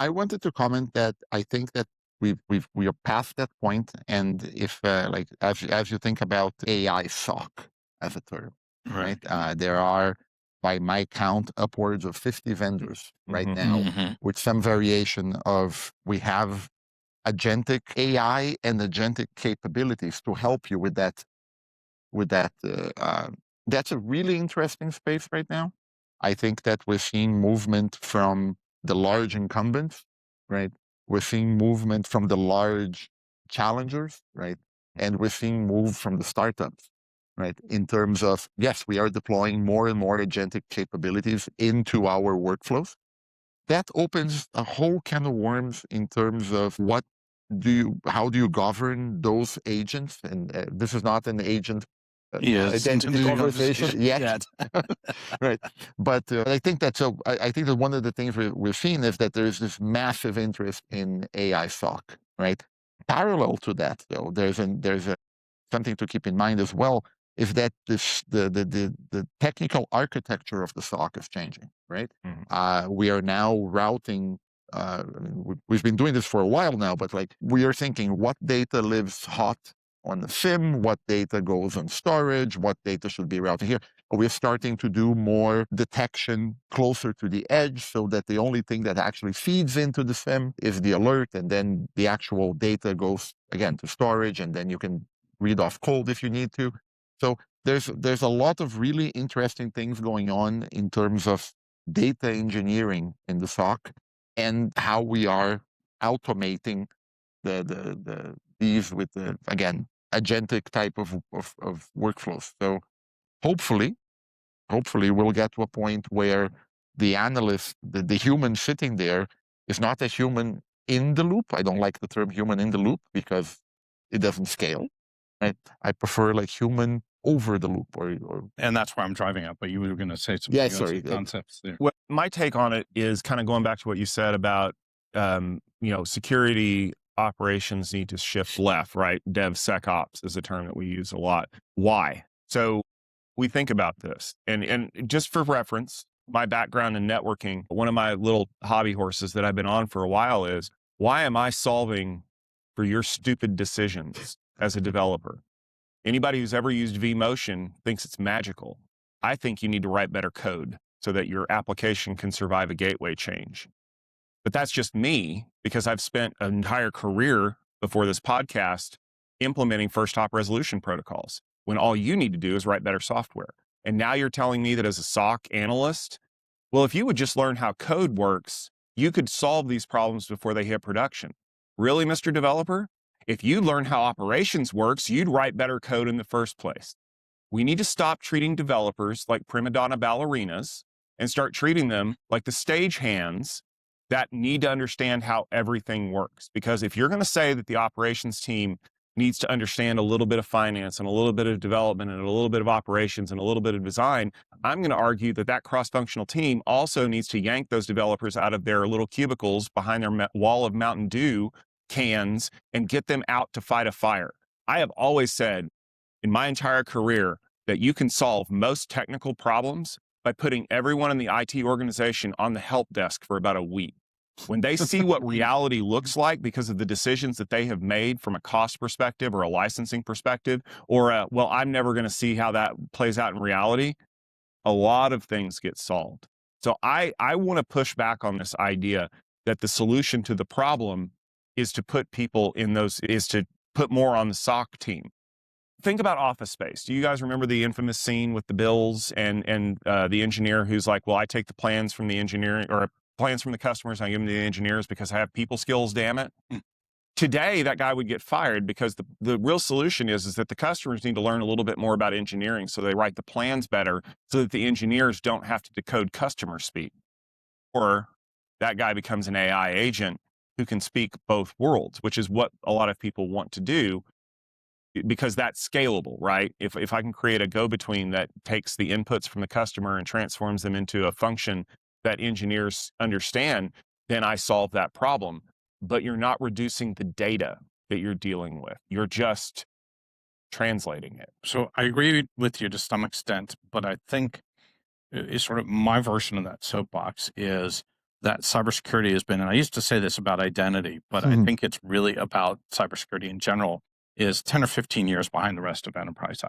I wanted to comment that I think that we are past that point, and if like as you think about AI SOC as a term, right? There are, by my count, upwards of 50 vendors right now, with some variation of we have agentic AI and agentic capabilities to help you with that. That's a really interesting space right now. I think that we're seeing movement from the large incumbents, right? We're seeing movement from the large challengers, right? And we're seeing move from the startups, right? In terms of, yes, we are deploying more and more agentic capabilities into our workflows. That opens a whole can of worms in terms of how do you govern those agents? And this is not an agent identity conversation yet. Right. But I think that I think that one of the things we're seeing is that there's this massive interest in AI SOC, right? Parallel to that, though, there's something to keep in mind as well, is that the technical architecture of the SOC is changing, right? We are now routing. We've been doing this for a while now, but like we are thinking, what data lives hot on the SIEM, what data goes on storage, what data should be routed here. We're starting to do more detection closer to the edge, so that the only thing that actually feeds into the SIEM is the alert, and then the actual data goes again to storage, and then you can read off code if you need to. So there's a lot of really interesting things going on in terms of data engineering in the SOC and how we are automating these with the, again, agentic type of workflows. So hopefully we'll get to a point where the analyst, the human sitting there, is not a human in the loop. I don't like the term human in the loop because it doesn't scale. Right? I prefer like human over the loop, or and that's where I'm driving at. But you were going to say some concepts there. Well, my take on it is kind of going back to what you said about security operations need to shift left, right? DevSecOps is a term that we use a lot. Why? So we think about this, and just for reference, my background in networking, one of my little hobby horses that I've been on for a while is, why am I solving for your stupid decisions as a developer? Anybody who's ever used vMotion thinks it's magical. I think you need to write better code so that your application can survive a gateway change. But that's just me, because I've spent an entire career before this podcast implementing first hop resolution protocols, when all you need to do is write better software. And now you're telling me that as a SOC analyst, well, if you would just learn how code works, you could solve these problems before they hit production. Really, Mr. Developer? If you learn how operations works, you'd write better code in the first place. We need to stop treating developers like prima donna ballerinas and start treating them like the stagehands that need to understand how everything works. Because if you're going to say that the operations team needs to understand a little bit of finance and a little bit of development and a little bit of operations and a little bit of design, I'm going to argue that that cross-functional team also needs to yank those developers out of their little cubicles behind their wall of Mountain Dew cans and get them out to fight a fire. I have always said in my entire career that you can solve most technical problems by putting everyone in the IT organization on the help desk for about a week. When they see what reality looks like because of the decisions that they have made from a cost perspective or a licensing perspective, or I'm never going to see how that plays out in reality, a lot of things get solved. So I want to push back on this idea that the solution to the problem is to put people in is to put more on the SOC team. Think about Office Space. Do you guys remember the infamous scene with the bills and the engineer who's like, well, I take the plans from the engineering or plans from the customers, and I give them to the engineers because I have people skills, damn it. Today, that guy would get fired because the real solution is that the customers need to learn a little bit more about engineering so they write the plans better so that the engineers don't have to decode customer speak. Or that guy becomes an AI agent who can speak both worlds, which is what a lot of people want to do because that's scalable, right? If I can create a go-between that takes the inputs from the customer and transforms them into a function that engineers understand, then I solve that problem. But you're not reducing the data that you're dealing with. You're just translating it. So I agree with you to some extent, but I think it's sort of my version of that soapbox is that cybersecurity has been, and I used to say this about identity, but I think it's really about cybersecurity in general, is 10 or 15 years behind the rest of enterprise